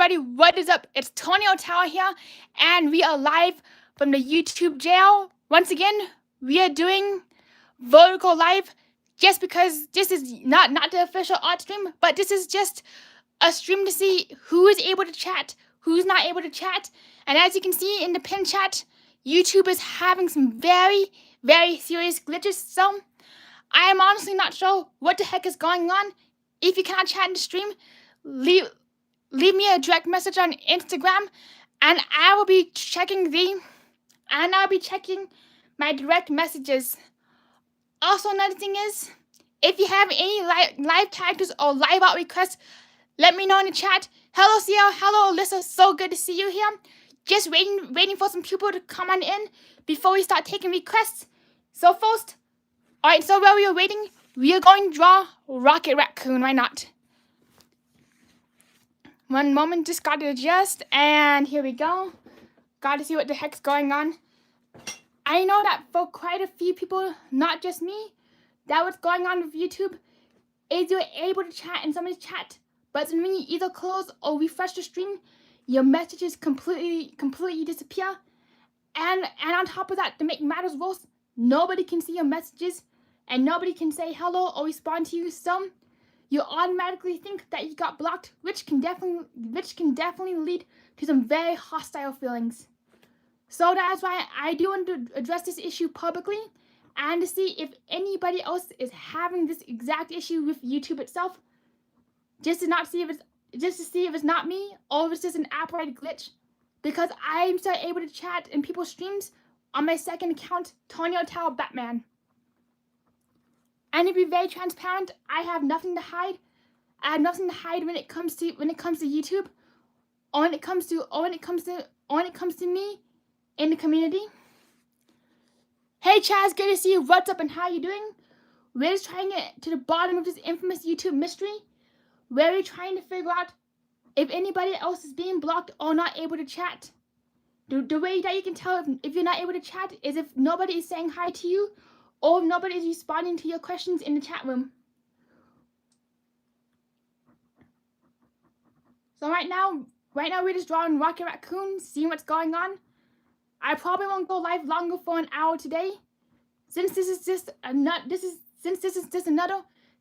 everybody, what is up? It's Tony Tower here, and we are live from the YouTube jail. Once again, we are doing vertical live just because this is not the official art stream, but this is just a stream to see who is able to chat, who's not able to chat. And as you can see in the pin chat, YouTube is having some very, very serious glitches. So I am honestly not sure what the heck is going on. If you cannot chat in the stream, leave me a direct message on Instagram, and I'll be checking my direct messages. Also, another thing is, if you have any live characters or live art requests, let me know in the chat. Hello, Sia. Hello, Alyssa. So good to see you here. Just waiting for some people to come on in before we start taking requests. So first, alright, so while we are waiting, we are going to draw Rocket Raccoon. Why not? One moment, just got to adjust, and here we go. Got to see what the heck's going on. I know that for quite a few people, not just me, that what's going on with YouTube is you're able to chat in somebody's chat, but when you either close or refresh the stream, your messages completely disappear. And on top of that, to make matters worse, nobody can see your messages, and nobody can say hello or respond to you. So you automatically think that you got blocked, which can definitely lead to some very hostile feelings. So that's why I do want to address this issue publicly, and to see if anybody else is having this exact issue with YouTube itself, just to see if it's not me or if it's just an app-wide glitch. Because I'm still able to chat in people's streams on my second account, Tony Tower Batman. And to be very transparent, I have nothing to hide. I have nothing to hide when it comes to YouTube, or when it comes to me in the community. Hey Chaz, good to see you. What's up and how you doing? We're just trying to get to the bottom of this infamous YouTube mystery, where we're trying to figure out if anybody else is being blocked or not able to chat. The way that you can tell if you're not able to chat is if nobody is saying hi to you, or if nobody is responding to your questions in the chat room. So right now we're just drawing Rocket Raccoon, seeing what's going on. I probably won't go live longer for an hour today, since this is just another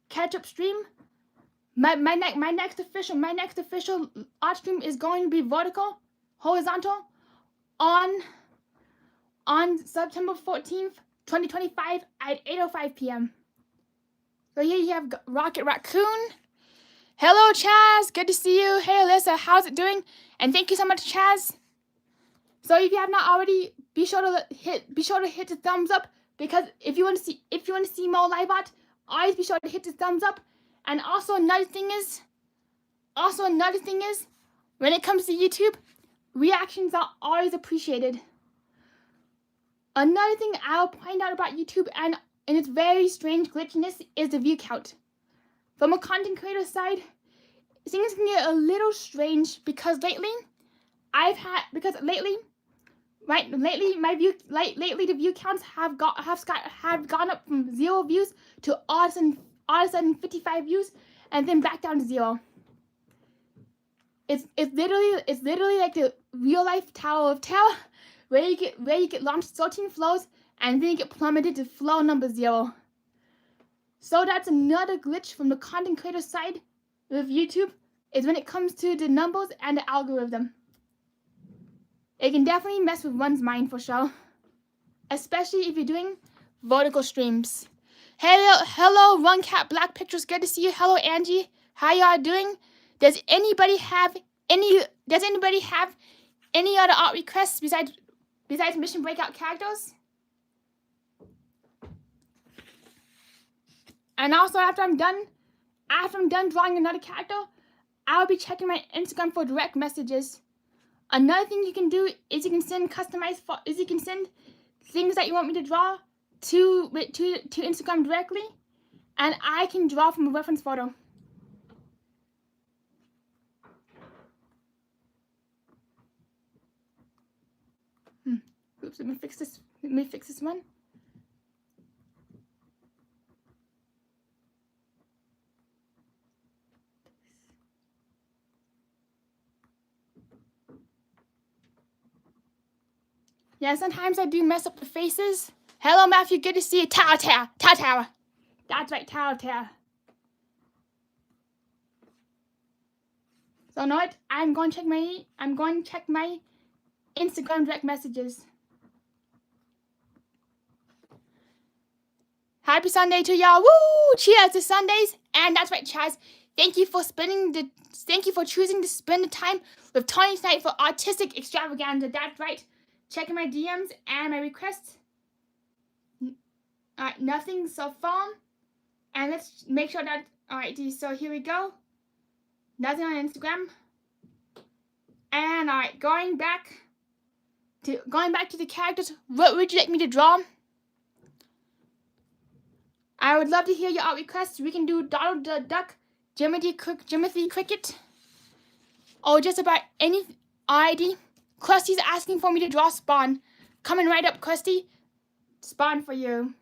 catch-up stream. My next official art stream is going to be horizontal, on September 14th, 2025 at 8:05 p.m. So here you have Rocket Raccoon. Hello, Chaz. Good to see you. Hey, Alyssa. How's it doing? And thank you so much, Chaz. So if you have not already, be sure to hit the thumbs up, because if you want to see more live art, always be sure to hit the thumbs up. And also another thing is, when it comes to YouTube, reactions are always appreciated. Another thing I'll point out about YouTube and its very strange glitchiness is the view count. From a content creator side, things can get a little strange, because lately the view counts have gone up from 0 views to all of a sudden 55 views, and then back down to 0. It's literally like the real life Tower of Terror, where you get launched 13 floors and then you get plummeted to floor number 0. So that's another glitch from the content creator side with YouTube, is when it comes to the numbers and the algorithm. It can definitely mess with one's mind for sure, especially if you're doing vertical streams. Hello, Run Cat Black Pictures. Good to see you. Hello, Angie. How y'all doing? Does anybody have any other art requests besides Mission Breakout characters? And also, after I'm done drawing another character, I'll be checking my Instagram for direct messages. Another thing you can do is you can send things that you want me to draw to Instagram directly, and I can draw from a reference photo. Oops, let me fix this one. Yeah, sometimes I do mess up the faces. Hello, Matthew. Good to see you. Tower. That's right, Tower. So, you know what? I'm going to check my Instagram direct messages. Happy Sunday to y'all. Woo! Cheers to Sundays. And that's right, Chaz. Thank you for choosing to spend the time with Tony tonight for Artistic Extravaganza. That's right. Checking my DMs and my requests. Alright, nothing so far. And let's make sure that, alright, so here we go. Nothing on Instagram. And alright, going back to the characters. What would you like me to draw? I would love to hear your art requests. We can do Donald the Duck, Jiminy Cricket, or just about any ID. Krusty's asking for me to draw Spawn. Coming right up, Krusty. Spawn for you.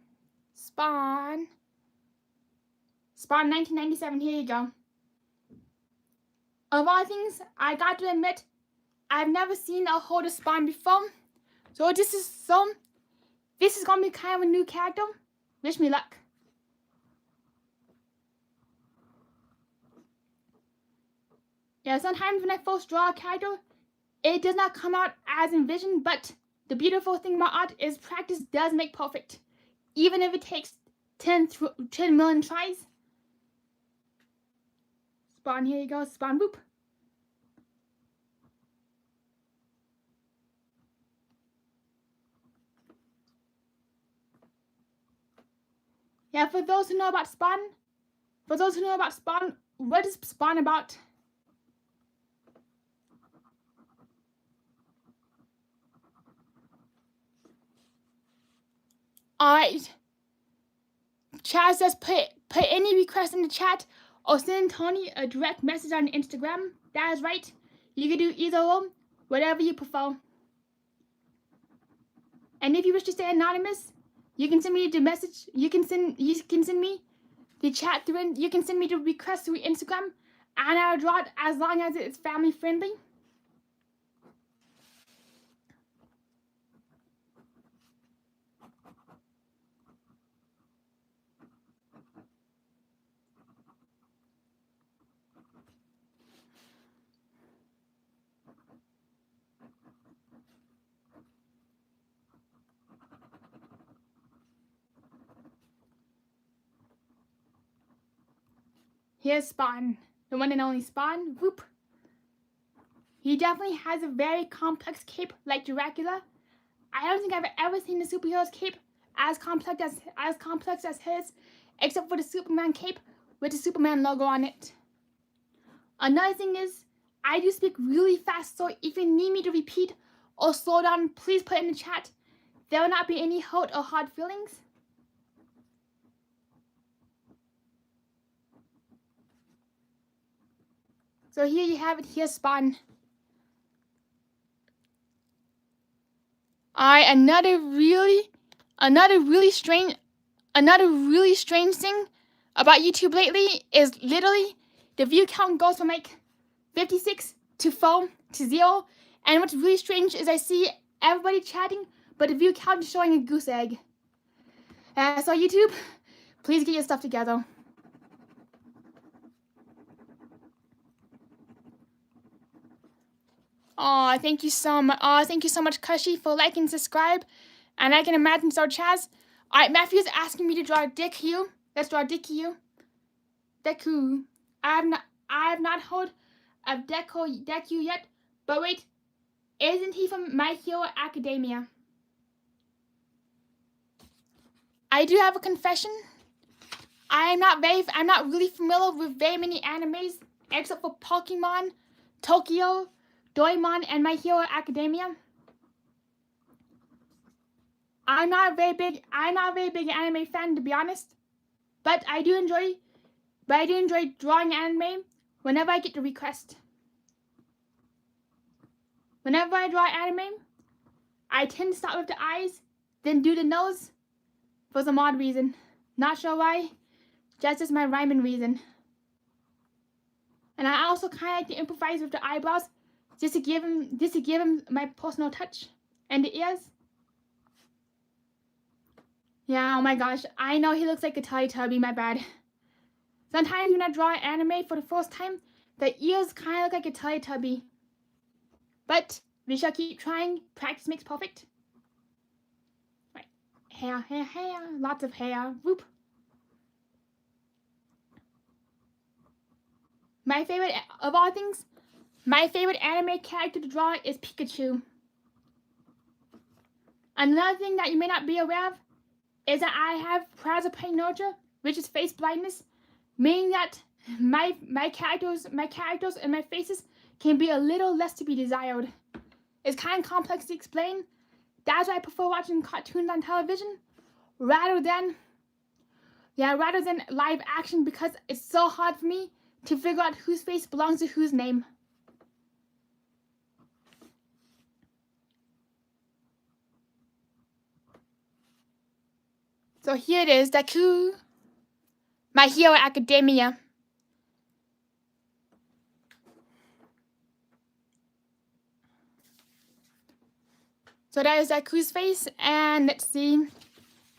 Spawn 1997. Here you go. Of all things, I got to admit, I've never seen a holder Spawn before. So this is gonna be kind of a new character. Wish me luck. Yeah, sometimes when I first draw a character, it does not come out as envisioned, but the beautiful thing about art is practice does make perfect. Even if it takes 10 million tries. Spawn, here you go. Spawn, boop. Yeah, for those who know about Spawn, what is Spawn about? Alright. Chaz says put any request in the chat or send Tony a direct message on Instagram. That is right. You can do either one, whatever you prefer. And if you wish to stay anonymous, you can send me the message. You can send me the chat through. You can send me the request through Instagram, and I'll draw it as long as it's family friendly. Here's Spawn, the one and only Spawn. Whoop. He definitely has a very complex cape like Dracula. I don't think I've ever seen a superhero's cape as complex as his, except for the Superman cape with the Superman logo on it. Another thing is, I do speak really fast, so if you need me to repeat or slow down, please put in the chat. There will not be any hurt or hard feelings. So here you have it. Here's Spawn. Another really strange thing about YouTube lately is literally the view count goes from like 56 to 4 to 0. And what's really strange is I see everybody chatting, but the view count is showing a goose egg. So YouTube, please get your stuff together. Oh, thank you so much. Oh, thank you so much, Kushi, for liking and subscribe. And I can imagine so, Chaz. Alright, Matthew's asking me to draw Deku. Let's draw Deku. Deku. I have not heard of Deku yet. But wait, isn't he from My Hero Academia? I do have a confession. I'm not really familiar with very many animes except for Pokemon, Tokyo, Doraemon, and My Hero Academia. I'm not a very big anime fan, to be honest. But I do enjoy drawing anime whenever I get the request. Whenever I draw anime, I tend to start with the eyes, then do the nose for some odd reason. Not sure why, just my rhyming reason. And I also kind of like to improvise with the eyebrows, just to give him my personal touch. And the ears, Yeah, oh my gosh. I know he looks like a Teletubby, my bad. Sometimes when I draw an anime for the first time, the ears kind of look like a Teletubby. But we shall keep trying. Practice makes perfect. Right. Hair, hair, hair. Lots of hair. Whoop. My favorite, of all things, my favorite anime character to draw is Pikachu. Another thing that you may not be aware of is that I have prosopagnosia, which is face blindness, meaning that my characters and my faces can be a little less to be desired. It's kind of complex to explain. That's why I prefer watching cartoons on television rather than live action, because it's so hard for me to figure out whose face belongs to whose name. So here it is, Deku, My Hero Academia. So that is Deku's face, and let's see. You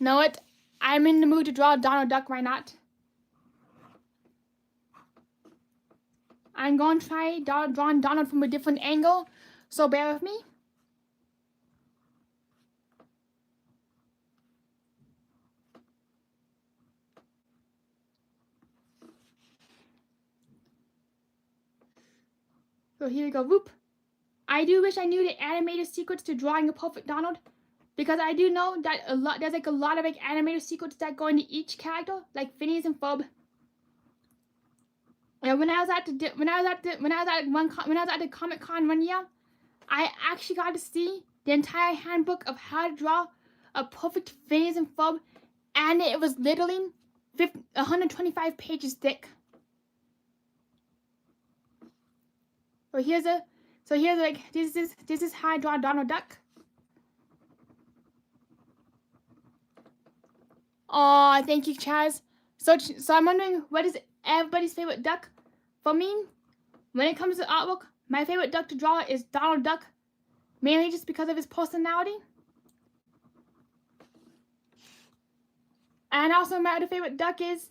know what? I'm in the mood to draw Donald Duck, why not? I'm going to try drawing Donald from a different angle, so bear with me. So here we go, whoop. I do wish I knew the animated secrets to drawing a perfect Donald, because I do know that there's like a lot of like animated secrets that go into each character, like Phineas and Ferb. And when I was at the Comic-Con one year, I actually got to see the entire handbook of how to draw a perfect Phineas and Ferb, and it was literally 125 pages thick. So here's like this is how I draw Donald Duck. Oh, thank you, Chaz. So I'm wondering, what is everybody's favorite duck? For me, when it comes to artwork, my favorite duck to draw is Donald Duck, mainly just because of his personality. And also my other favorite ducks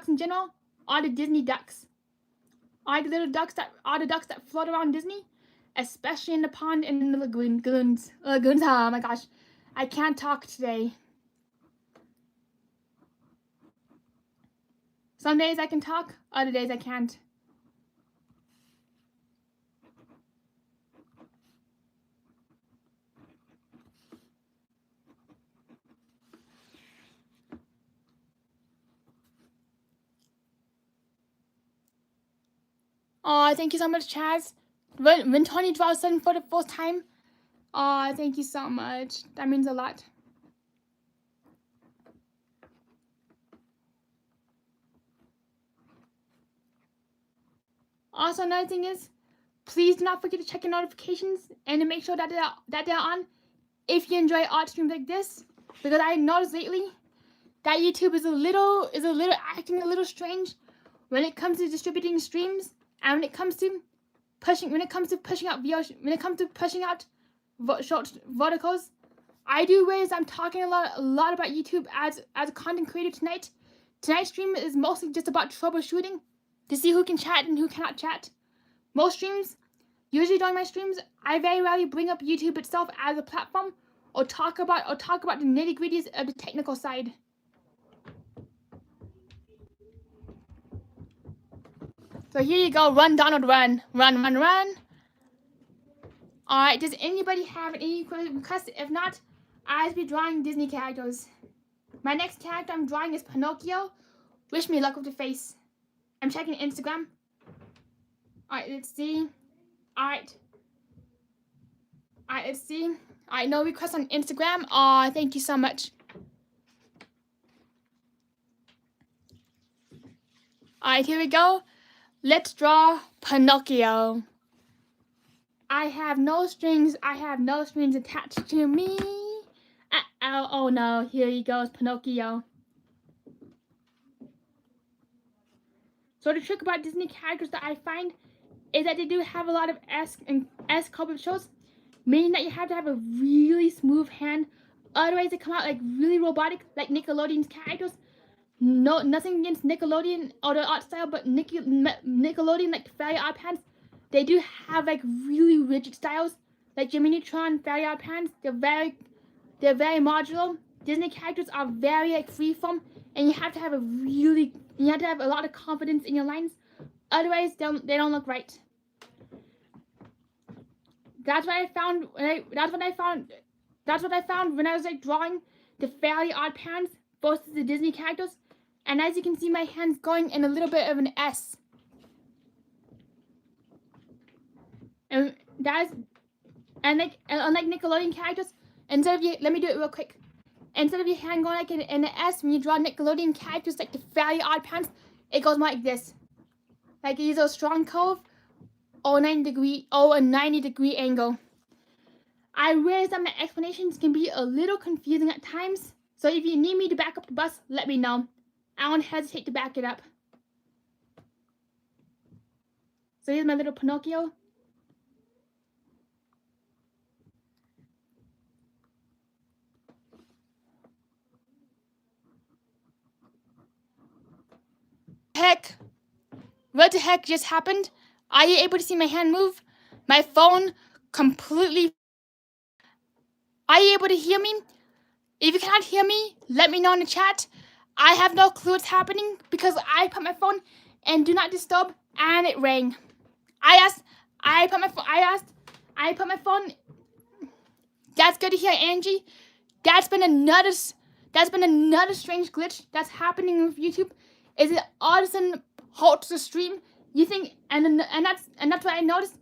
in general are the Disney ducks. Are the ducks that float around Disney, especially in the pond and in the lagoons. Oh my gosh, I can't talk today. Some days I can talk, other days I can't. Oh, thank you so much, Chaz. When Tony draws something for the first time, oh, thank you so much. That means a lot. Also, another thing is, please do not forget to check your notifications and to make sure that they're on if you enjoy art streams like this, because I noticed lately that YouTube is acting a little strange when it comes to distributing streams, and when it comes to pushing out short verticals. I do realize I'm talking a lot about YouTube as a content creator tonight. Tonight's stream is mostly just about troubleshooting to see who can chat and who cannot chat. Usually during my streams, I very rarely bring up YouTube itself as a platform or talk about the nitty-gritties of the technical side. So here you go, run Donald, run. Run, run, run. Alright, does anybody have any requests? If not, I'll be drawing Disney characters. My next character I'm drawing is Pinocchio. Wish me luck with the face. I'm checking Instagram. Alright, let's see. Alright, let's see. Alright, no requests on Instagram. Aw, thank you so much. Alright, here we go. Let's draw Pinocchio. I have no strings attached to me. Oh no, here he goes, Pinocchio. So the trick about Disney characters that I find is that they do have a lot of S curvatures, meaning that you have to have a really smooth hand Otherwise, they come out like really robotic, like Nickelodeon's characters. No, nothing against Nickelodeon or the art style, but Nickelodeon, like Fairy Odd Pants, they do have like really rigid styles, like Jiminy, Fairy Odd Pants. They're very modular. Disney characters are very like freeform, and you have to have a lot of confidence in your lines. Otherwise, they don't look right. That's what I found. That's what I found when I was like drawing the Fairy Odd Pants versus the Disney characters. And as you can see, my hand's going in a little bit of an S. And unlike Nickelodeon characters, let me do it real quick. Instead of your hand going like in an S, when you draw Nickelodeon characters like the Fairy Odd Pants, it goes more like this. Like either a strong curve or a 90-degree angle. I realize that my explanations can be a little confusing at times, so if you need me to back up the bus, let me know. I won't hesitate to back it up. So here's my little Pinocchio. What the heck just happened? Are you able to see my hand move? My phone completely... Are you able to hear me? If you cannot hear me, let me know in the chat. I have no clue what's happening because I put my phone in Do Not Disturb and it rang. I put my phone. That's good to hear, Angie. That's been another strange glitch that's happening with YouTube. Is it all of a sudden halts the stream? You think, and that's what I noticed,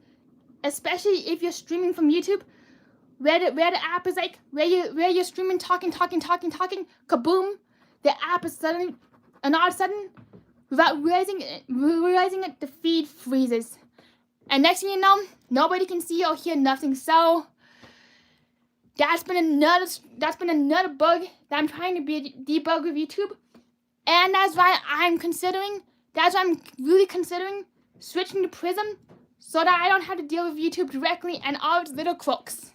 especially if you're streaming from YouTube, where the app is like where you're streaming, talking, kaboom, the app is suddenly, and all of a sudden, without realizing it, the feed freezes, and next thing you know, nobody can see or hear nothing. So that's been another bug that I'm trying to debug with YouTube, and that's why I'm really considering switching to Prism so that I don't have to deal with YouTube directly and all its little crooks.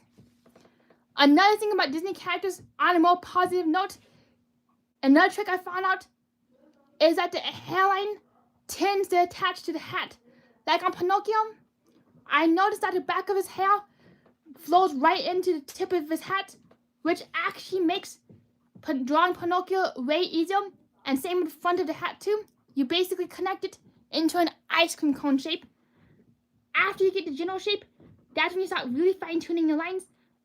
Another thing about Disney characters, on a more positive note, another trick I found out is that the hairline tends to attach to the hat. Like on Pinocchio, I noticed that the back of his hair flows right into the tip of his hat, which actually makes drawing Pinocchio way easier. And same with the front of the hat too. You basically connect it into an ice cream cone shape. After you get the general shape, that's when you start really fine-tuning your lines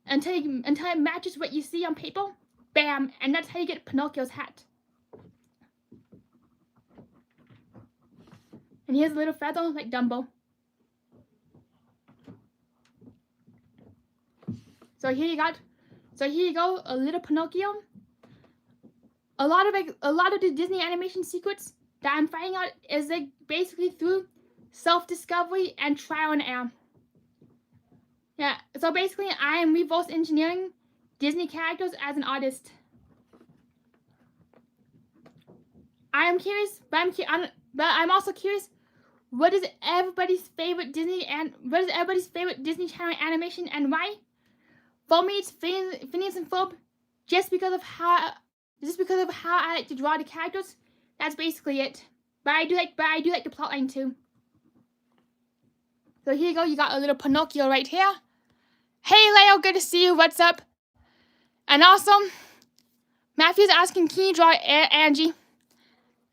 until it matches what you see on paper. Bam! And that's how you get Pinocchio's hat. And here's a little feather like Dumbo. So here you go, a little Pinocchio. A lot of the Disney animation secrets that I'm finding out is like basically through self-discovery and trial and error. Yeah, so basically I am reverse engineering Disney characters as an artist. I am curious, but I'm also curious, what is everybody's favorite Disney Channel animation and why? For me, it's Phineas and Ferb, just because of how I like to draw the characters. That's basically it. But I do like the plotline too. So here you go. You got a little Pinocchio right here. Hey Leo, good to see you. What's up? And also, Matthew's asking, can you draw Angie?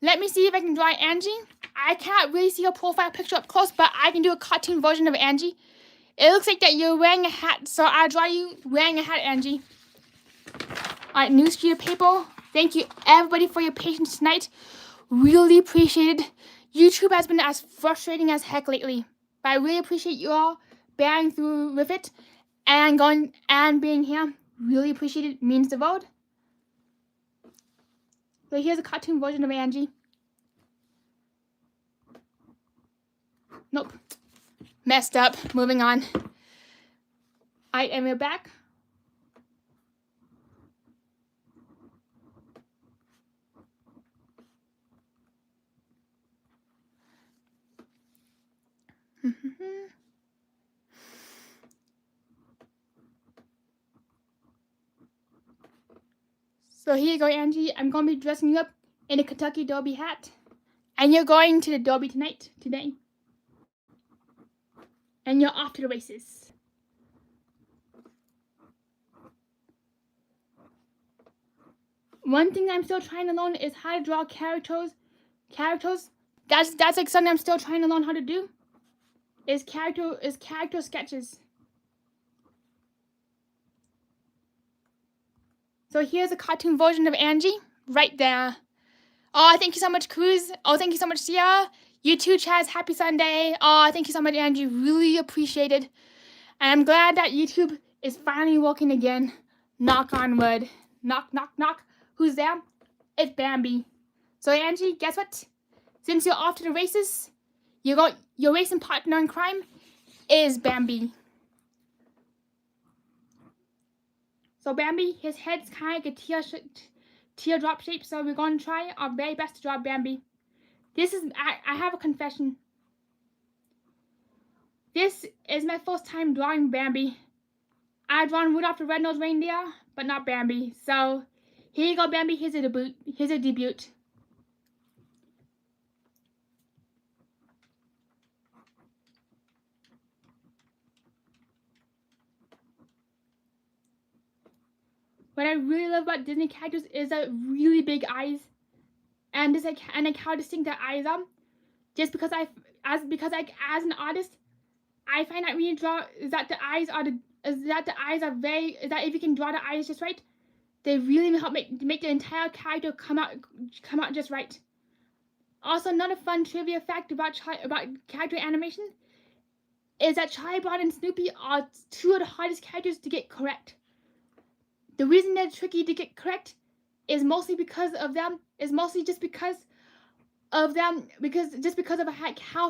Let me see if I can draw Angie. I can't really see her profile picture up close, but I can do a cartoon version of Angie. It looks like that you're wearing a hat, so I'll draw you wearing a hat, Angie. Alright, new sheet of paper. Thank you everybody for your patience tonight. Really appreciate it. YouTube has been as frustrating as heck lately, but I really appreciate you all bearing through with it and being here. Really appreciate it. Means the world. So here's a cartoon version of Angie. Nope. Messed up. Moving on. Alright, and we're back. So here you go, Angie. I'm going to be dressing you up in a Kentucky Derby hat. And you're going to the Derby today. And you're off to the races. One thing I'm still trying to learn is how to draw characters. That's like something I'm still trying to learn how to do. Is character sketches. So here's a cartoon version of Angie right there. Oh, thank you so much, Cruz. Oh, thank you so much, Sia. You too, Chaz. Happy Sunday. Oh, thank you so much, Angie. Really appreciate it. And I'm glad that YouTube is finally working again. Knock on wood. Knock, knock, knock. Who's there? It's Bambi. So, Angie, guess what? Since you're off to the races, your racing partner in crime is Bambi. So Bambi, his head's kind of like a teardrop shape, so we're going to try our very best to draw Bambi. I have a confession. This is my first time drawing Bambi. I've drawn Rudolph the Red-Nosed Reindeer, but not Bambi. So here you go, Bambi. Here's a debut. What I really love about Disney characters is the really big eyes, and how distinct their eyes are. Just because as an artist, I find that when you draw that if you can draw the eyes just right, they really help make the entire character come out just right. Also, another fun trivia fact about character animation is that Charlie Brown and Snoopy are two of the hardest characters to get correct. The reason they're tricky to get correct is mostly because of how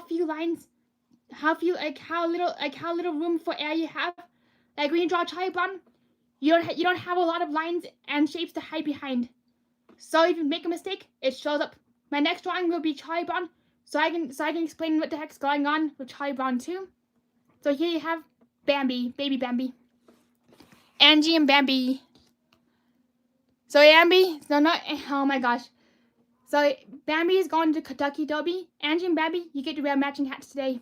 few lines, how little room for air you have. Like when you draw Charlie Brown, you don't have a lot of lines and shapes to hide behind. So if you make a mistake, it shows up. My next drawing will be Charlie Brown, so I can explain what the heck's going on with Charlie Brown too. So here you have Bambi, baby Bambi, Angie and Bambi. So oh my gosh. So Bambi is going to Kentucky Derby. Angie and Bambi, you get to wear matching hats today.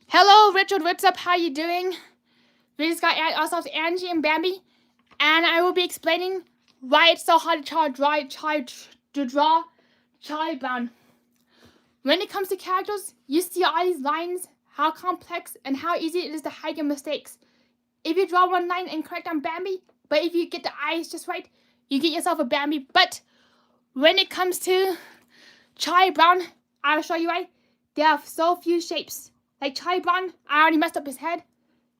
Hello, Richard. What's up? How you doing? We just got ourselves Angie and Bambi, and I will be explaining why it's so hard to draw Charlie Brown. When it comes to characters, you see all these lines, how complex and how easy it is to hide your mistakes. If you draw one line incorrect on Bambi, but if you get the eyes just right, you get yourself a Bambi. But when it comes to Charlie Brown, I'll show you why. There are so few shapes. Like Charlie Brown, I already messed up his head.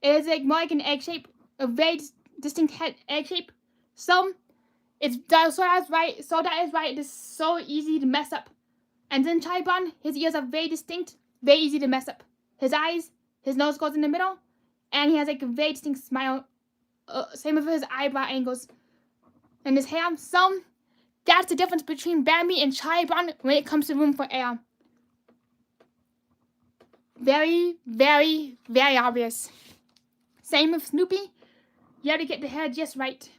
It is like more like an egg shape, a very distinct egg shape. So that is why it is so easy to mess up. And then Charlie Brown, his ears are very distinct, very easy to mess up. His eyes, his nose goes in the middle, and he has like a very distinct smile. Same with his eyebrow angles. And his hair. So that's the difference between Bambi and Charlie Brown when it comes to room for air. Very, very, very obvious. Same with Snoopy. You have to get the hair just right.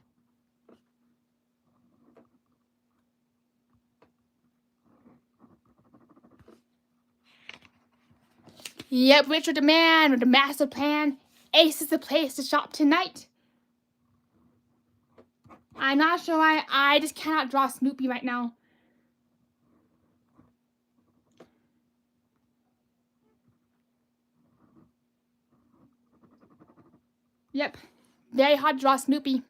Yep, Richard the man with the master plan. Ace is the place to shop tonight. I'm not sure why I just cannot draw Snoopy right now. Yep, very hard to draw Snoopy.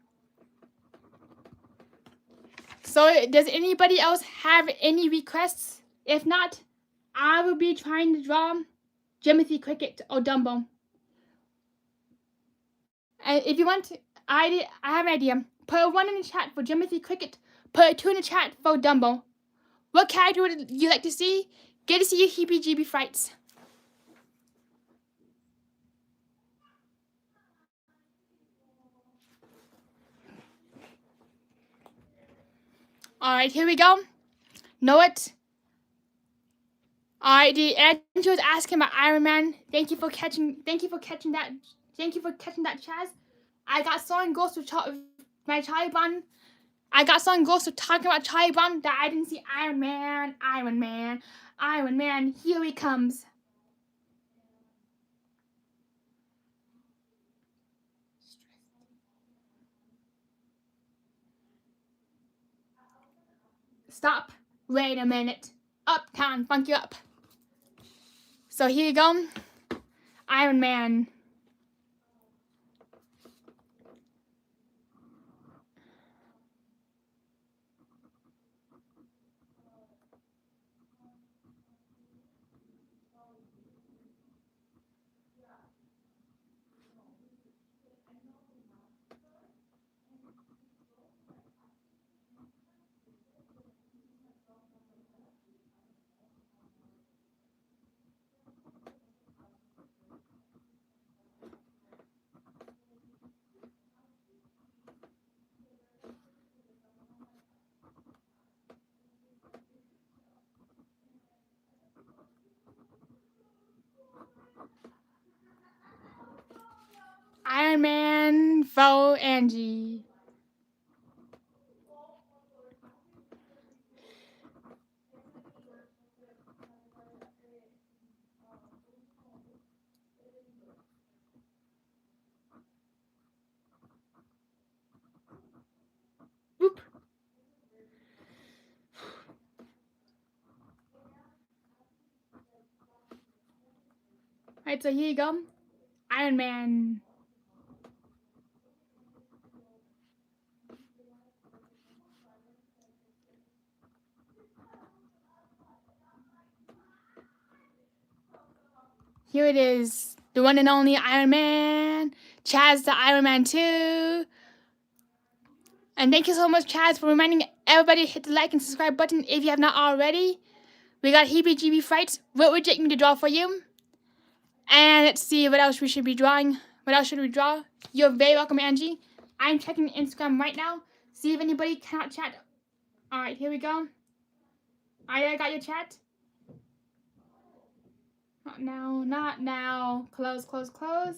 So does anybody else have any requests? If not, I will be trying to draw Jiminy Cricket or Dumbo. And if you want, I have an idea. Put a 1 in the chat for Jiminy Cricket. Put a 2 in the chat for Dumbo. What character would you like to see? Get to see your heebie-jeebie frights. Alright, here we go. Know it? Alright, the Andrew was asking about Iron Man. Thank you for catching that. Thank you for catching that, Chaz. I got so engrossed with my Charlie Brown. I got so engrossed with talking about Charlie Brown that I didn't see Iron Man, Iron Man, Iron Man. Here he comes. Stop. Wait a minute. Uptown, funk you up. So here you go. Iron Man. Iron Man, Faux Angie. Whoop. Alright, so here you go. Iron Man. Here it is. The one and only Iron Man. Chaz the Iron Man 2. And thank you so much, Chaz, for reminding everybody to hit the like and subscribe button if you have not already. We got heebie-jeebie frights. What would you like me to draw for you? And let's see what else we should be drawing. What else should we draw? You're very welcome, Angie. I'm checking Instagram right now. See if anybody cannot chat. Alright, here we go. I got your chat. Not now, not now. Close, close, close.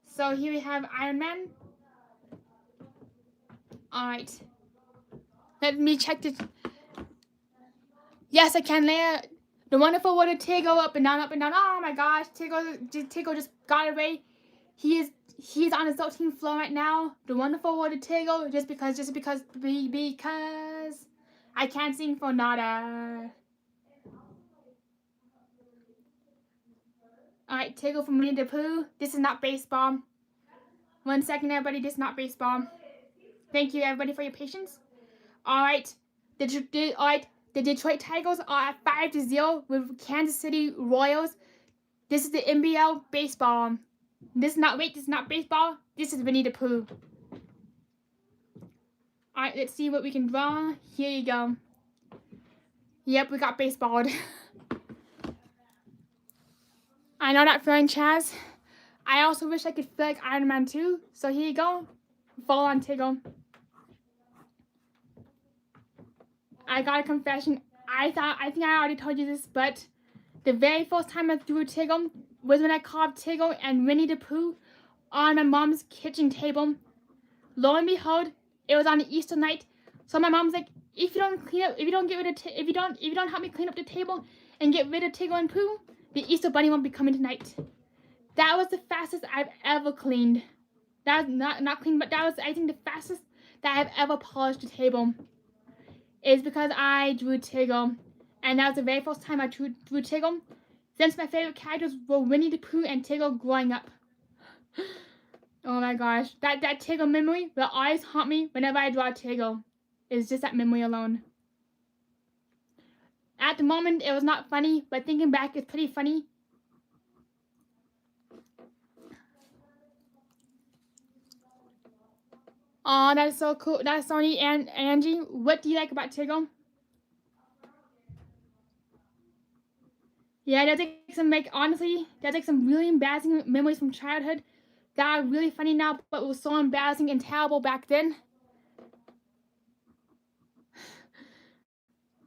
So here we have Iron Man. Alright. Let me check this. Yes, I can, Leia. The wonderful water Tigger up and down, up and down. Oh my gosh, Tigger just got away. He's on his 13th floor right now. The wonderful water Tigger, just because I can't sing for nada. Alright, Tigger from Winnie the Pooh. This is not baseball. 1 second, everybody. This is not baseball. Thank you, everybody, for your patience. Alright. The Detroit Tigers are at 5-0 with Kansas City Royals. This is the NBL baseball. This is not baseball. This is Winnie the Pooh. Alright, let's see what we can draw. Here you go. Yep, we got baseball. I know that feeling, Chaz. I also wish I could feel like Iron Man 2. So here you go. Fall on Tigger. I got a confession. I think I already told you this, but the very first time I drew Tigger was when I carved Tigger and Winnie the Pooh on my mom's kitchen table. Lo and behold, it was on Easter night. So my mom's like, if you don't help me clean up the table and get rid of Tigger and Pooh, the Easter Bunny won't be coming tonight. That was the fastest I've ever cleaned. That was not clean, but that was, I think, the fastest that I've ever polished a table. Is because I drew Tigger. And that was the very first time I drew Tigger since my favorite characters were Winnie the Pooh and Tigger growing up. Oh my gosh. That Tigger memory will always haunt me whenever I draw Tigger. It's just that memory alone. At the moment, it was not funny, but thinking back, it's pretty funny. Oh, that is so cool. That's so neat. And Angie, what do you like about Tigger? Yeah, that's like honestly, that's like some really embarrassing memories from childhood that are really funny now, but was so embarrassing and terrible back then.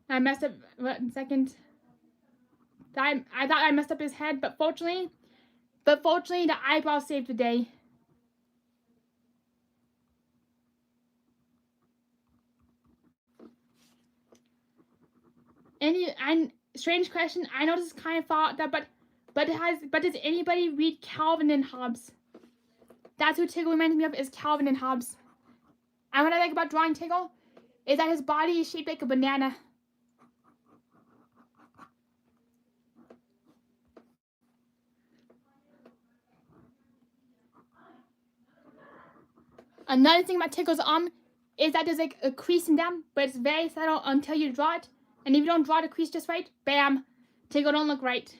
I messed up, what, in second? I thought I messed up his head, but fortunately, the eyebrow saved the day. strange question. I know this is kind of far out there, but does anybody read Calvin and Hobbes? That's who Tigger reminds me of, is Calvin and Hobbes. And what I like about drawing Tigger is that his body is shaped like a banana. Another thing about Tigger's arm is that there's like a crease in them, but it's very subtle until you draw it. And if you don't draw the crease just right, bam, Tigger don't look right.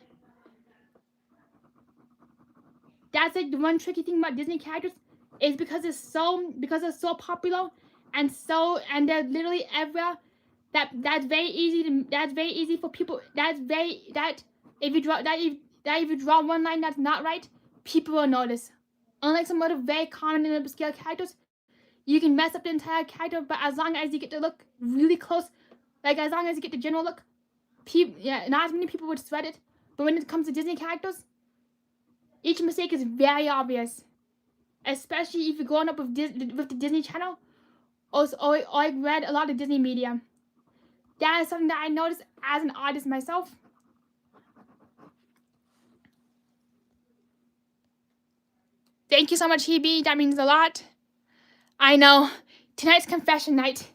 That's like the one tricky thing about Disney characters, is because it's so popular and they're literally everywhere. That's very easy for people. If you draw one line that's not right, people will notice. Unlike some other very common and obscure characters, you can mess up the entire character, but as long as you get the look really close, like as long as you get the general look, not as many people would sweat it. But when it comes to Disney characters, each mistake is very obvious, especially if you're growing up with the Disney Channel, or I've read a lot of Disney media. That is something that I noticed as an artist myself. Thank you so much, Hebe. That means a lot. I know. Tonight's confession night.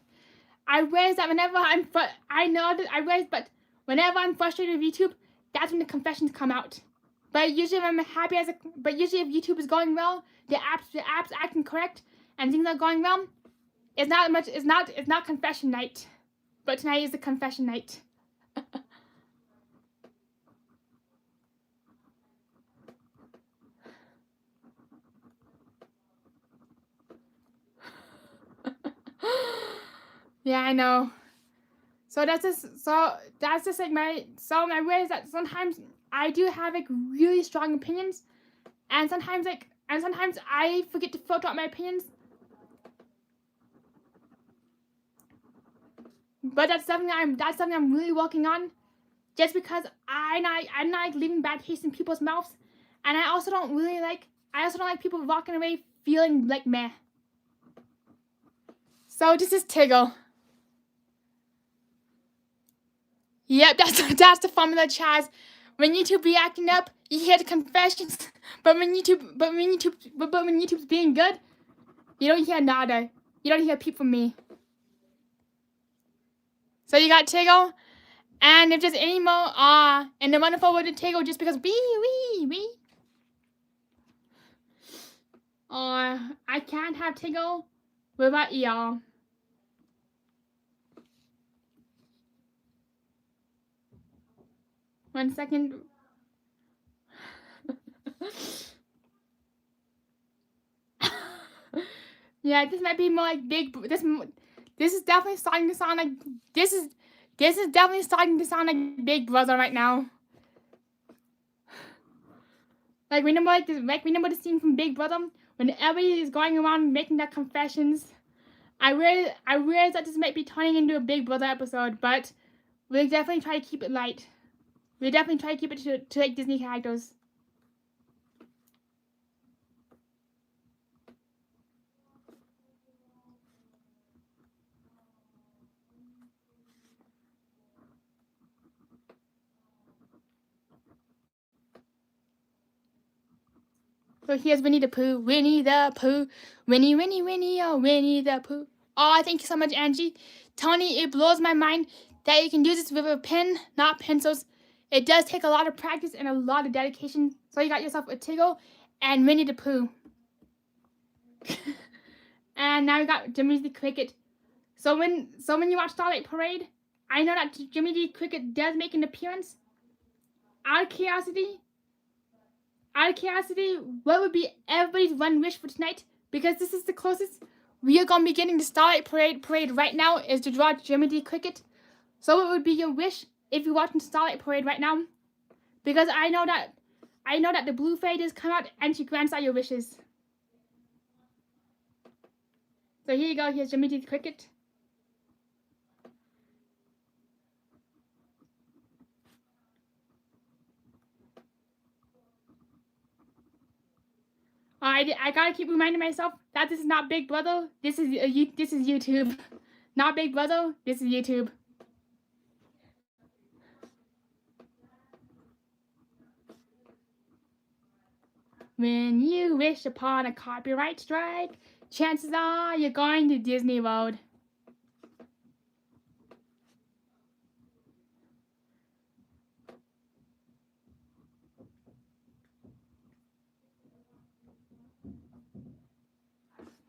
I realize that whenever but whenever I'm frustrated with YouTube, that's when the confessions come out. But usually if I'm happy usually if YouTube is going well, the app's acting correct, and things are going well, it's not confession night. But tonight is the confession night. Yeah, I know. So that's just like my way is that sometimes I do have like really strong opinions, and sometimes I forget to filter out my opinions. But that's something I'm really working on, just because I'm not like leaving bad taste in people's mouths, and I also don't like people walking away feeling like meh. So this is Tigger. Yep, that's the formula, Chaz. When YouTube be acting up, you hear the confessions, but when YouTube's being good, you don't hear nada. You don't hear a peep from me. So you got Tigger, and if there's any more, and the wonderful word Tigger just because wee. I can't have Tigger without y'all. One second. Yeah, this might be more like big. This is definitely starting to sound like this is definitely starting to sound like Big Brother right now. Like remember the scene from Big Brother when everybody is going around making their confessions. I realize that this might be turning into a Big Brother episode, but we'll definitely try to keep it light. We'll definitely try to keep it to like Disney characters. So here's Winnie the Pooh. Winnie the Pooh. Winnie, oh, Winnie the Pooh. Oh, thank you so much, Angie. Tony, it blows my mind that you can do this with a pen, not pencils. It does take a lot of practice and a lot of dedication. So you got yourself a Tigger and Winnie the Pooh. And now you got Jiminy the Cricket. So when you watch Starlight Parade, I know that Jiminy the Cricket does make an appearance. Out of curiosity, what would be everybody's one wish for tonight? Because this is the closest we are going to be getting the Starlight Parade right now, is to draw Jiminy the Cricket. So what would be your wish if you're watching Starlight Parade right now? Because I know that the blue fairy does come out and she grants all your wishes. So here you go, here's Jiminy the Cricket. I gotta keep reminding myself that this is not Big Brother. This is YouTube, not Big Brother. This is YouTube. When you wish upon a copyright strike, chances are you're going to Disney World.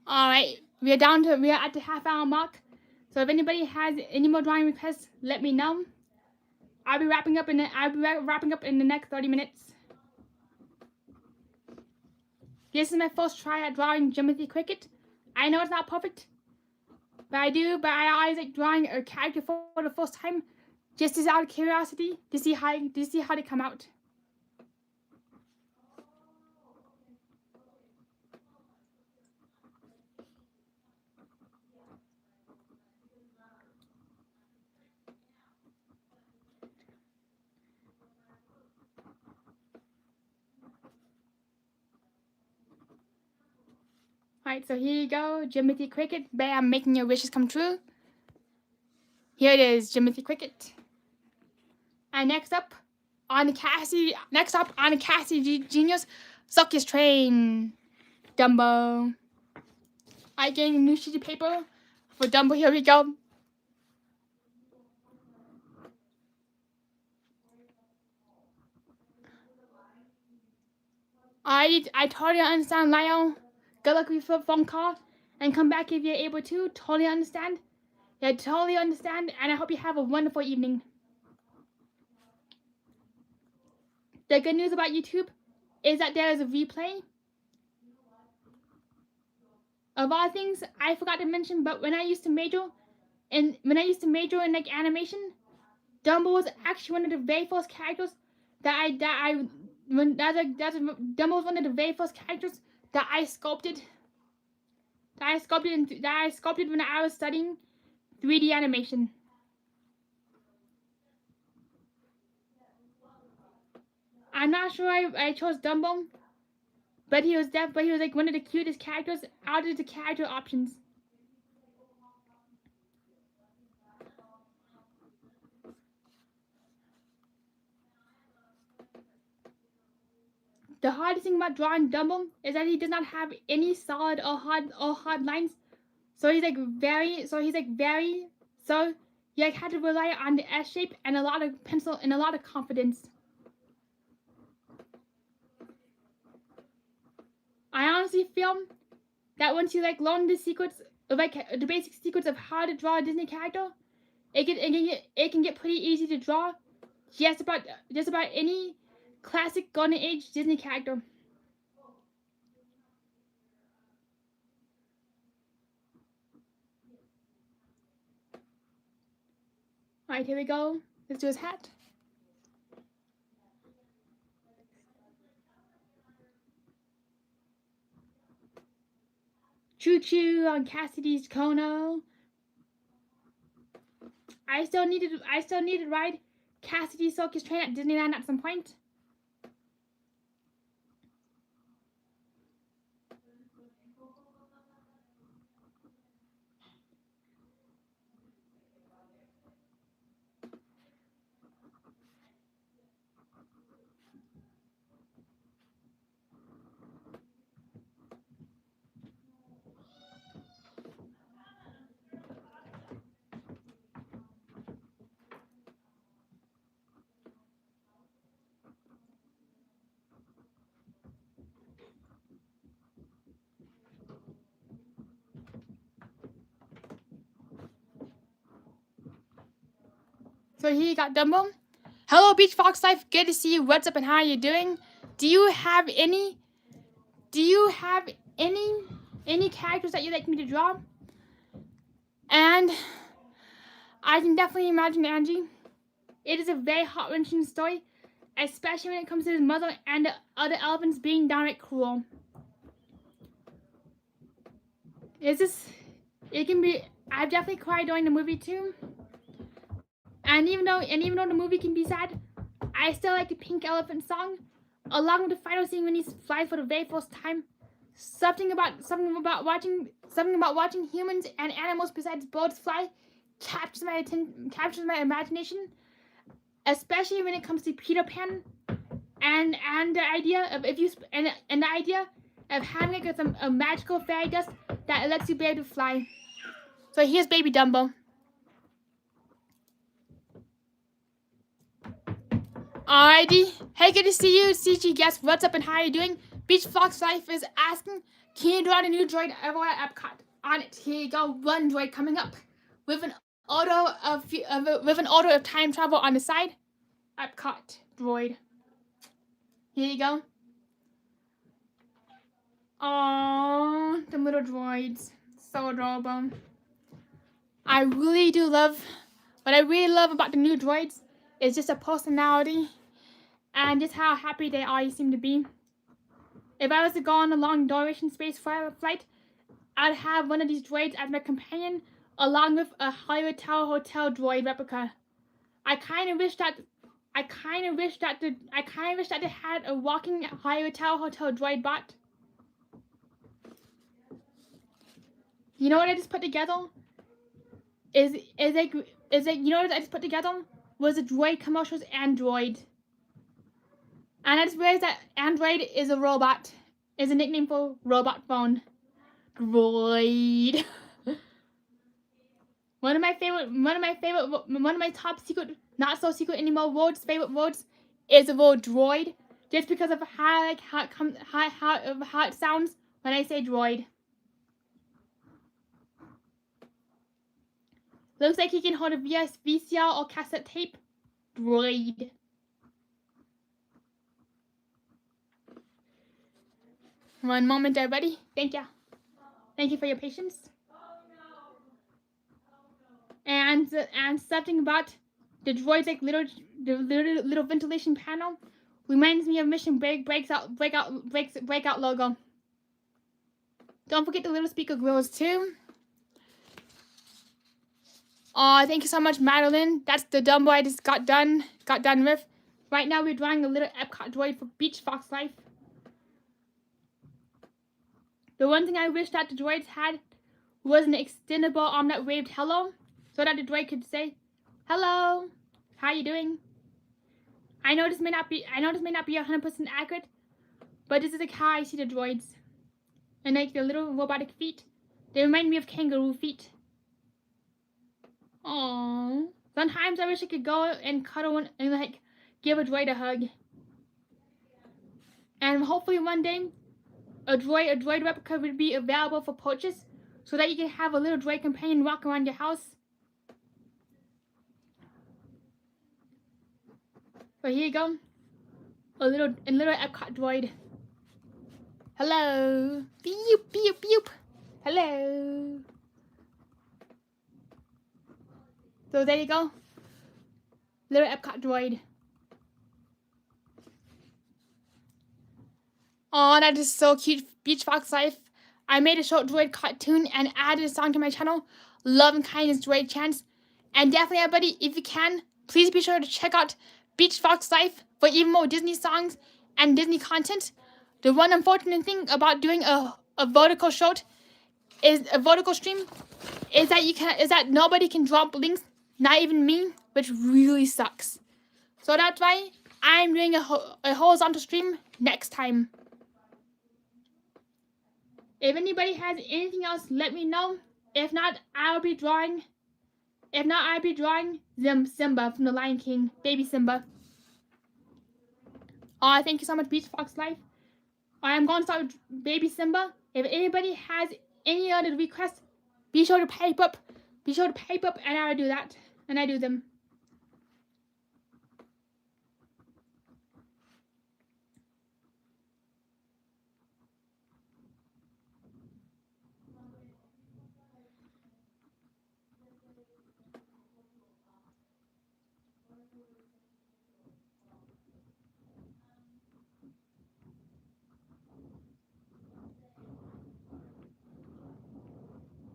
Alright, we are at the half-hour mark. So if anybody has any more drawing requests, let me know. I'll be wrapping up in the next 30 minutes. This is my first try at drawing Jiminy Cricket. I know it's not perfect, but I always like drawing a character for the first time, just as out of curiosity to see how they come out. Alright, so here you go, Jiminy Cricket. Bam, making your wishes come true. Here it is, Jiminy Cricket. And next up on the Cassie Genius Circus Train, Dumbo. I getting a new sheet of paper for Dumbo. Here we go. I totally understand, Lyle. Good luck with your phone call and come back if you're able to. Totally understand. Yeah, totally understand, and I hope you have a wonderful evening. The good news about YouTube is that there is a replay. Of all things, I forgot to mention, but when I used to major in like animation, Dumbo was actually one of the very first characters Dumbo was one of the very first characters that I sculpted. That I sculpted when I was studying 3D animation. I'm not sure I chose Dumbo, but he was like one of the cutest characters out of the character options. The hardest thing about drawing Dumbo is that he does not have any solid or hard lines. So you had to rely on the S shape and a lot of pencil and a lot of confidence. I honestly feel that once you learn the secrets of the basic secrets of how to draw a Disney character, it can get pretty easy to draw just about any classic golden age Disney character. Alright, here we go. Let's do his hat. Choo choo on Cassidy's Kono. I still need to ride Cassidy's Circus Train at Disneyland at some point. So here you got Dumbo. Hello, Beach Fox Life. Good to see you. What's up and how are you doing? Do you have any characters that you'd like me to draw? And I can definitely imagine Angie. It is a very heart-wrenching story, especially when it comes to his mother and the other elephants being downright cruel. It can be. I've definitely cried during the movie too. And even though the movie can be sad, I still like the Pink Elephant song, along with the final scene when he flies for the very first time. Something about watching humans and animals besides birds fly captures my imagination, especially when it comes to Peter Pan and the idea of and the idea of having like a magical fairy dust that lets you be able to fly. So here's baby Dumbo. Alrighty, hey, good to see you. CG, guess what's up and how are you doing? Beach Fox Life is asking, can you draw a new droid ever at Epcot? On it, here you go. One droid coming up with an auto of time travel on the side. Epcot droid. Here you go. Aww, the little droids, so adorable. I really do love. What I really love about the new droids is just a personality and just how happy they all seem to be. If I was to go on a long duration space flight, I'd have one of these droids as my companion, along with a Hollywood Tower Hotel droid replica. I kind of wish that they had a walking Hollywood Tower Hotel droid bot. You know what I just put together? Is like you know what I just put together? Was a droid commercials Android. And I just realized that Android is a robot. Is a nickname for robot phone. Droid. One of my top secret, not so secret anymore favorite words is the word droid, just because of how it sounds when I say droid. Looks like he can hold a VCR or cassette tape. Droid. One moment, everybody. Thank you. Thank you for your patience. And something about the droid's like little ventilation panel reminds me of Mission Breakout logo. Don't forget the little speaker grills too. Oh, thank you so much, Madeline. That's the Dumbo I just got done with. Right now we're drawing a little Epcot droid for Beach Fox Life. The one thing I wish that the droids had was an extendable arm that waved hello, so that the droid could say, "Hello, how you doing?" I know this may not be 100% accurate, but this is like how I see the droids. And like the little robotic feet, they remind me of kangaroo feet. Aww. Sometimes I wish I could go and cuddle one and like give a droid a hug. And hopefully one day a droid replica would be available for purchase, so that you can have a little droid companion walk around your house. So here you go. A little Epcot droid. Hello. Beep beep beep. Hello. So there you go. Little Epcot droid. Oh, that is so cute. Beach Fox Life. I made a short droid cartoon and added a song to my channel. Love and Kindness Droid Chants. And definitely, everybody, if you can, please be sure to check out Beach Fox Life for even more Disney songs and Disney content. The one unfortunate thing about doing a vertical stream is that nobody can drop links, not even me, which really sucks. So that's why I'm doing a horizontal stream next time. If anybody has anything else, let me know. If not, I'll be drawing Simba from the Lion King, baby Simba. Thank you so much, Beach Fox Life. I am going to start with baby Simba. If anybody has any other requests, be sure to pipe up. And I will do that. And I do them.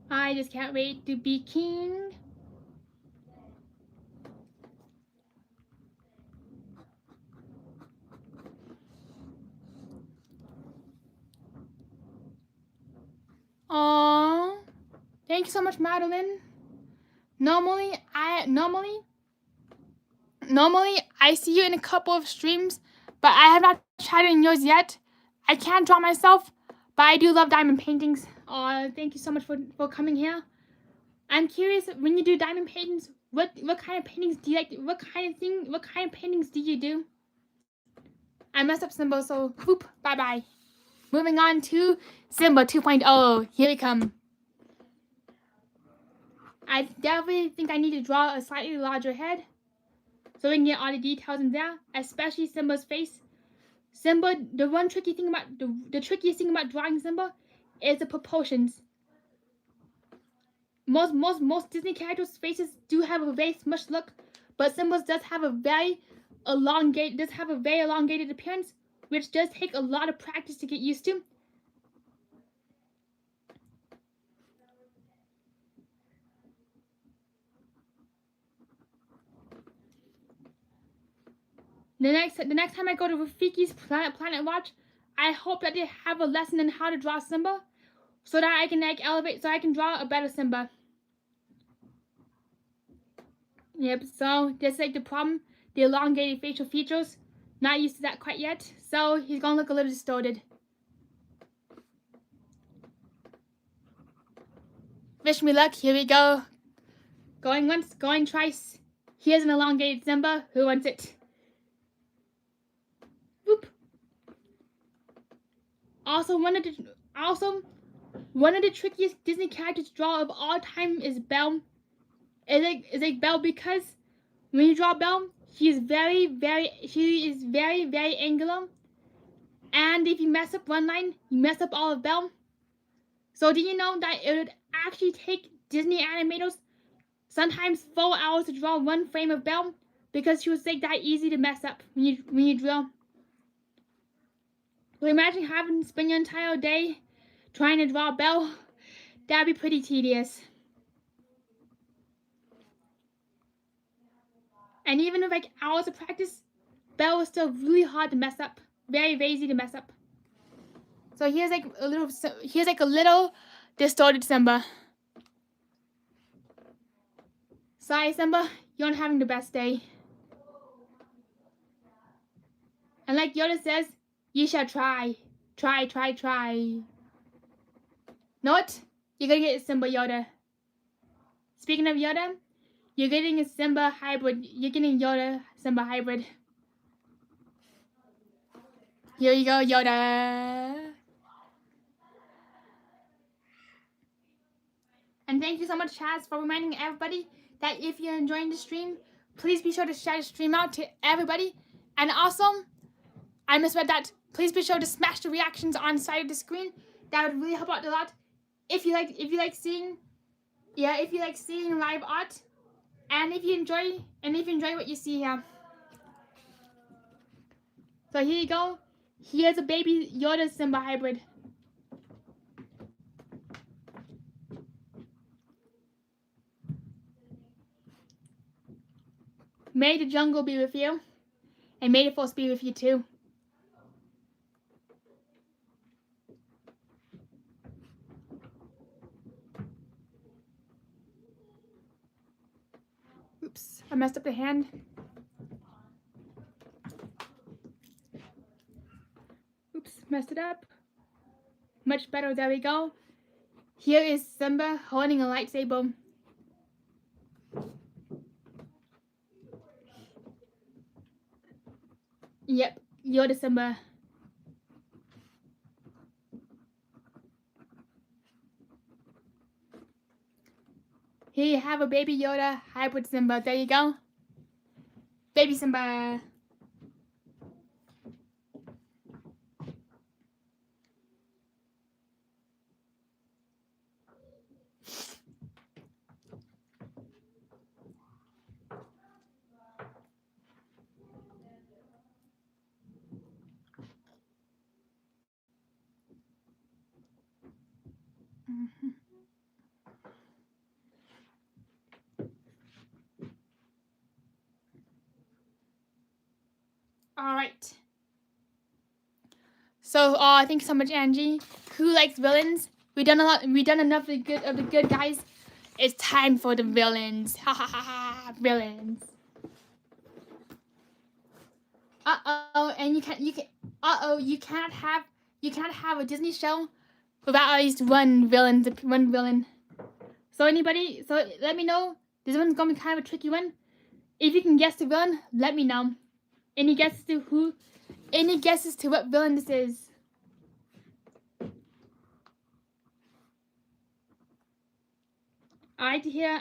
I just can't wait to be king. Aww. Thank you so much, Madeline. Normally I see you in a couple of streams, but I have not tried it in yours yet. I can't draw myself, but I do love diamond paintings. Oh, thank you so much for coming here. I'm curious, when you do diamond paintings, what kind of paintings do you like? What kind of paintings do you do? I messed up Simba, so whoop, bye-bye. Moving on to Simba 2.0. Here we come. I definitely think I need to draw a slightly larger head so we can get all the details in there, especially Simba's face. Simba, the trickiest thing about drawing Simba is the proportions. Most Disney characters' faces do have a very smushed look, but Simba's does have a very elongated appearance, which does take a lot of practice to get used to. The next time I go to Rafiki's Planet Watch, I hope that they have a lesson in how to draw Simba, so that I can elevate, so I can draw a better Simba. Yep. So that's the problem. The elongated facial features. Not used to that quite yet. So he's gonna look a little distorted. Wish me luck. Here we go. Going once, going twice. Here's an elongated Simba. Who wants it? Whoop. Also, one of the trickiest Disney characters to draw of all time is Belle. Is like Belle because when you draw Belle, she is very angular. And if you mess up one line, you mess up all of Belle. So do you know that it would actually take Disney animators sometimes 4 hours to draw one frame of Belle because she was like that easy to mess up when you draw. So imagine having to spend your entire day trying to draw Belle. That'd be pretty tedious. And even with like hours of practice, Belle was still really hard to mess up. Very easy to mess up. So here's like a little distorted Simba. Sorry, Simba, you're not having the best day. And like Yoda says, you shall try. Try. Know what? You're gonna get a Simba Yoda. Speaking of Yoda, you're getting a Simba hybrid. You're getting Yoda Simba hybrid. Here you go, Yoda. And thank you so much, Chaz, for reminding everybody that if you're enjoying the stream, please be sure to share the stream out to everybody. And also, I misread that. Please be sure to smash the reactions on the side of the screen. That would really help out a lot. If you like seeing live art, and if you enjoy what you see here. So here you go. Here's a baby Yoda Simba hybrid. May the jungle be with you, and may the force be with you too. Oops, I messed up the hand. Oops, messed it up. Much better, there we go. Here is Simba holding a lightsaber. Yep, Yoda Simba. Here you have a baby Yoda hybrid Simba. There you go. Baby Simba. All right. So, thanks so much, Angie. Who likes villains? We've done enough of the good guys. It's time for the villains. Ha ha ha ha! Villains. And and you can't you can't have a Disney show without at least one villain. So let me know. This one's gonna be kind of a tricky one. If you can guess the villain, let me know. Any guesses to what villain this is? I like to hear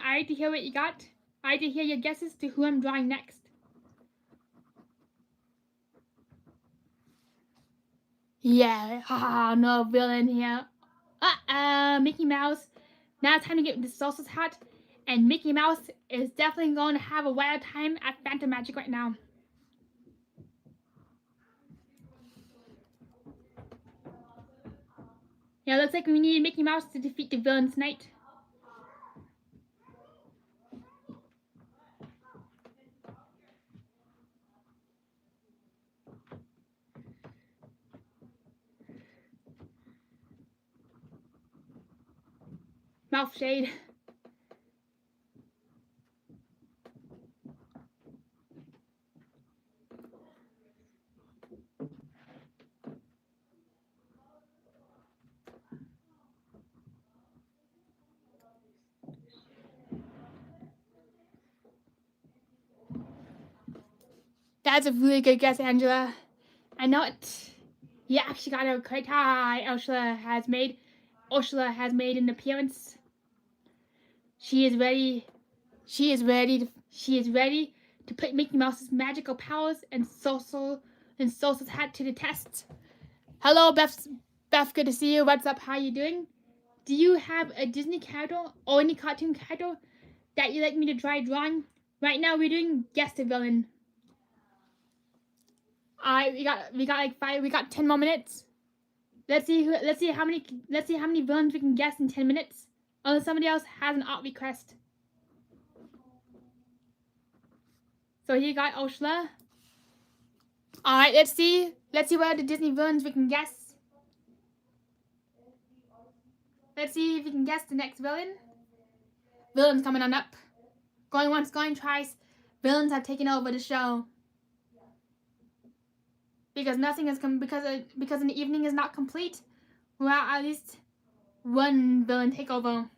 what you got. I like to hear your guesses to who I'm drawing next. Yeah, haha, no villain here. Mickey Mouse. Now it's time to get the Salsa's hat. And Mickey Mouse is definitely going to have a wild time at Phantom Magic right now. Yeah, looks like we need Mickey Mouse to defeat the villain tonight. Mouth shade. That's a really good guess, Angela. I know it. You actually got a correct. Ursula has made an appearance. She is ready to put Mickey Mouse's magical powers and Salsa's hat to the test. Hello, Beth. Good to see you. What's up? How you doing? Do you have a Disney character or any cartoon character that you'd like me to try drawing? Right now, we're doing guess the villain. We got 10 more minutes. Let's see how many villains we can guess in 10 minutes. Unless somebody else has an art request. So here you got Ursula. Alright, let's see what other Disney villains we can guess. Let's see if we can guess the next villain. Villains coming on up. Going once, going twice. Villains have taken over the show. Because nothing is because an evening is not complete without at least one villain takeover.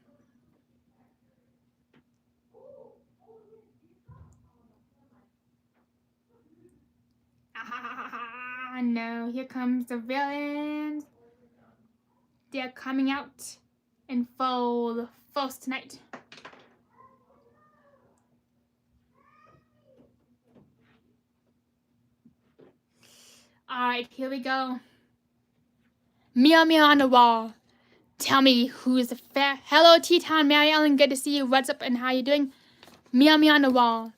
No, here comes the villains. They're coming out in full force tonight. Alright, here we go. Meow meow on the wall. Tell me who's the fair. Hello, T-Town Mary Ellen. Good to see you. What's up and how you doing? Meow meow on the wall.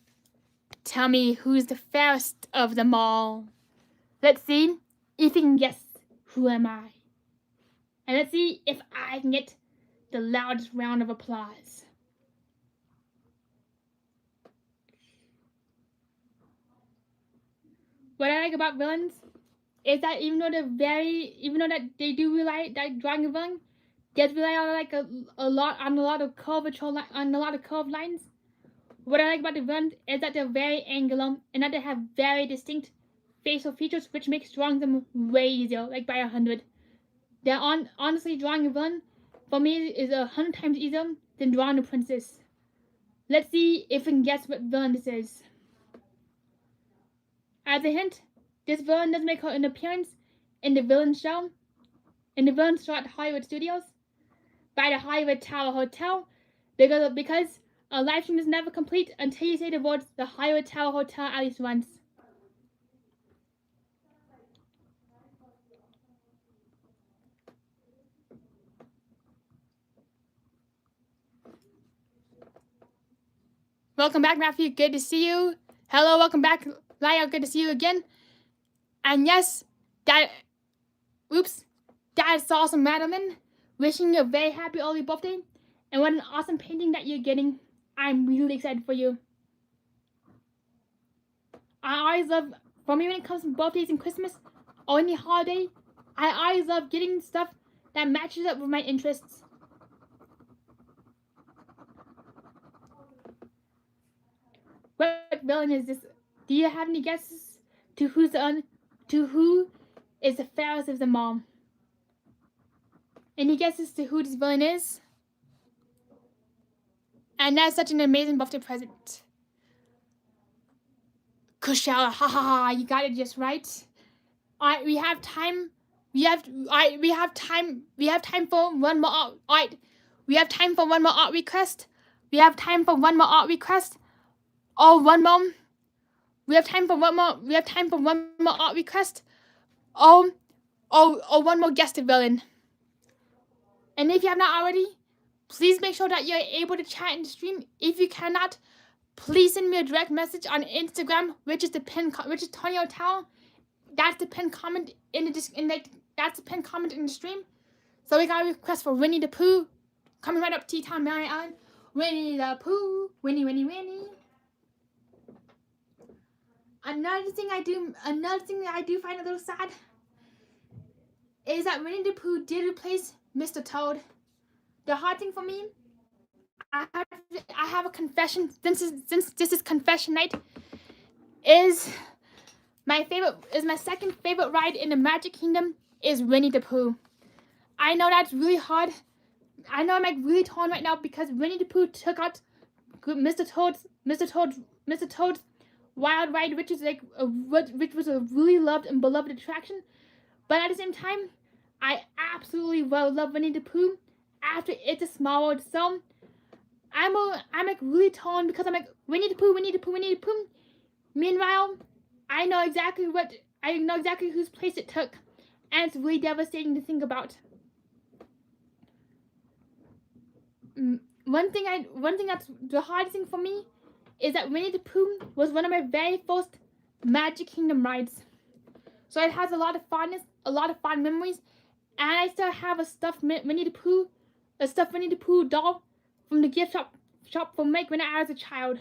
Tell me who's the fairest of them all. Let's see if you can guess who am I. And let's see if I can get the loudest round of applause. What I like about villains is that even though that they do rely that drawing a villain does rely on a lot of curvature on a lot of curved lines. What I like about the villains is that they're very angular and that they have very distinct facial features, which makes drawing them way easier, like by 100. Honestly, drawing a villain for me is 100 times easier than drawing a princess. Let's see if we can guess what villain this is. As a hint, this villain does make an appearance in the villain show at Hollywood Studios by the Hollywood Tower Hotel, because a live stream is never complete until you say the words the Hollywood Tower Hotel at least once. Welcome back, Matthew. Good to see you. Hello, welcome back, Lyle. Good to see you again. And yes, that is awesome, Madeline. Wishing you a very happy early birthday. And what an awesome painting that you're getting. I'm really excited for you. I always love, for me when it comes to birthdays and Christmas or any holiday, I always love getting stuff that matches up with my interests. What villain is this? Do you have any guesses to who's the to who is the fairest of them all. Any guesses to who this villain is? And that's such an amazing birthday present. Kushal, ha ha ha! You got it just right. Alright, we have time. We have time for one more art. Alright, we have time for one more art request. We have time for one more art request. Oh, one more. We have time for one more. We have time for one more art request. Oh, one more guested villain. And if you have not already, please make sure that you're able to chat in the stream. If you cannot, please send me a direct message on Instagram, which is Tony Hotel. That's the pinned comment in the stream. So we got a request for Winnie the Pooh, coming right up T-Town, Mary Ellen. Winnie the Pooh, Winnie. Another thing that I do find a little sad is that Winnie the Pooh did replace Mr. Toad. The hard thing for me, I have a confession. Since this is confession night, is my second favorite ride in the Magic Kingdom is Winnie the Pooh. I know that's really hard. I know I'm like really torn right now because Winnie the Pooh took out Mr. Toad's Wild Ride, which was a really loved and beloved attraction. But at the same time, I absolutely love Winnie the Pooh after It's a Small World. So I'm like really torn because I'm like Winnie the Pooh. Meanwhile, I know exactly whose place it took, and it's really devastating to think about. One thing that's the hardest thing for me is that Winnie the Pooh was one of my very first Magic Kingdom rides. So it has a lot of fondness, a lot of fond memories, and I still have a stuffed Winnie the Pooh doll from the gift shop from when I was a child.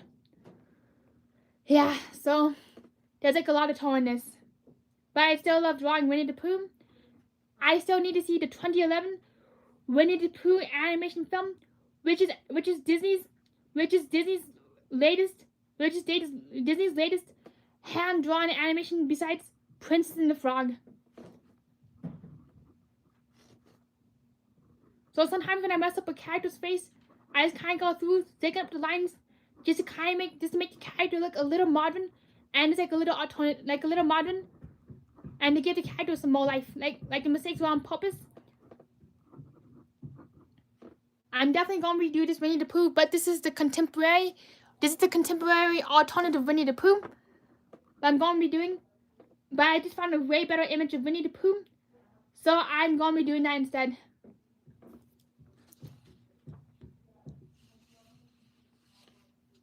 Yeah, so there's like a lot of tornness. But I still love drawing Winnie the Pooh. I still need to see the 2011 Winnie the Pooh animation film, which is Disney's latest hand-drawn animation besides Princess and the Frog. So sometimes when I mess up a character's face, I just kind of go through, taking up the lines, just to make the character look a little modern, and just like a little modern, and to give the character some more life, like the mistakes were on purpose. I'm definitely gonna redo this Winnie the Pooh, but this is the contemporary alternative Winnie the Pooh that I'm gonna be doing. But I just found a way better image of Winnie the Pooh, so I'm gonna be doing that instead.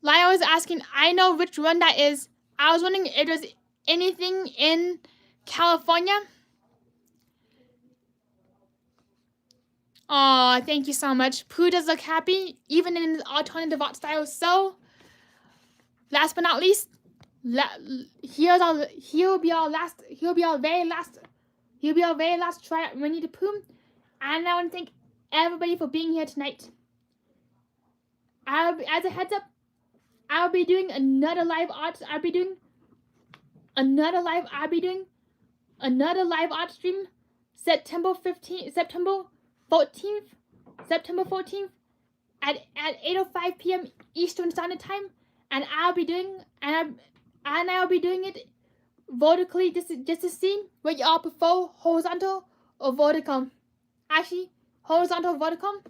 Lyle was asking, I know which one that is. I was wondering if there's anything in California. Oh, thank you so much. Pooh does look happy, even in his alternative art style. So, last but not least, he'll be our very last try at Winnie the Pooh. And I want to thank everybody for being here tonight. As a heads up, I'll be doing another live art. I'll be doing another live art stream September 14th at 8:05 p.m. Eastern Standard Time, and I'll be doing it vertically just to see what y'all prefer, horizontal or vertical. Actually, horizontal or vertical.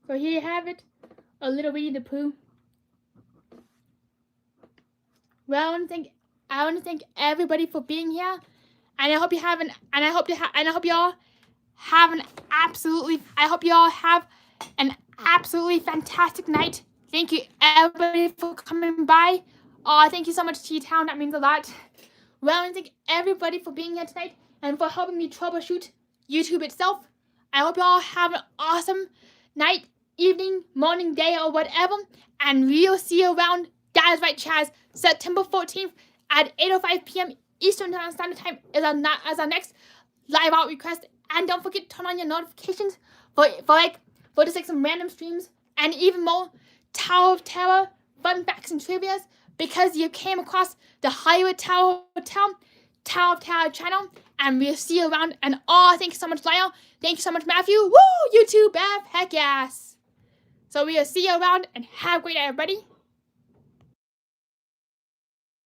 So here you have it, a little Winnie the Pooh. Well, I want to thank everybody for being here, and I hope you have an absolutely fantastic night. Thank you everybody for coming by. Thank you so much, T-Town. That means a lot. Well, I want to thank everybody for being here tonight and for helping me troubleshoot YouTube itself. I hope you all have an awesome night, evening, morning, day, or whatever, and we'll see you around. That is right, Chaz. September 14th at 8:05 p.m. Eastern Standard Time is our next live out request. And don't forget to turn on your notifications for just like some random streams and even more Tower of Terror fun facts and trivias because you came across the Hollywood Tower Hotel, Tower of Terror channel, and we'll see you around. And thank you so much, Lyle. Thank you so much, Matthew. Woo! YouTube, F, heck yes. So we'll see you around and have a great day, everybody.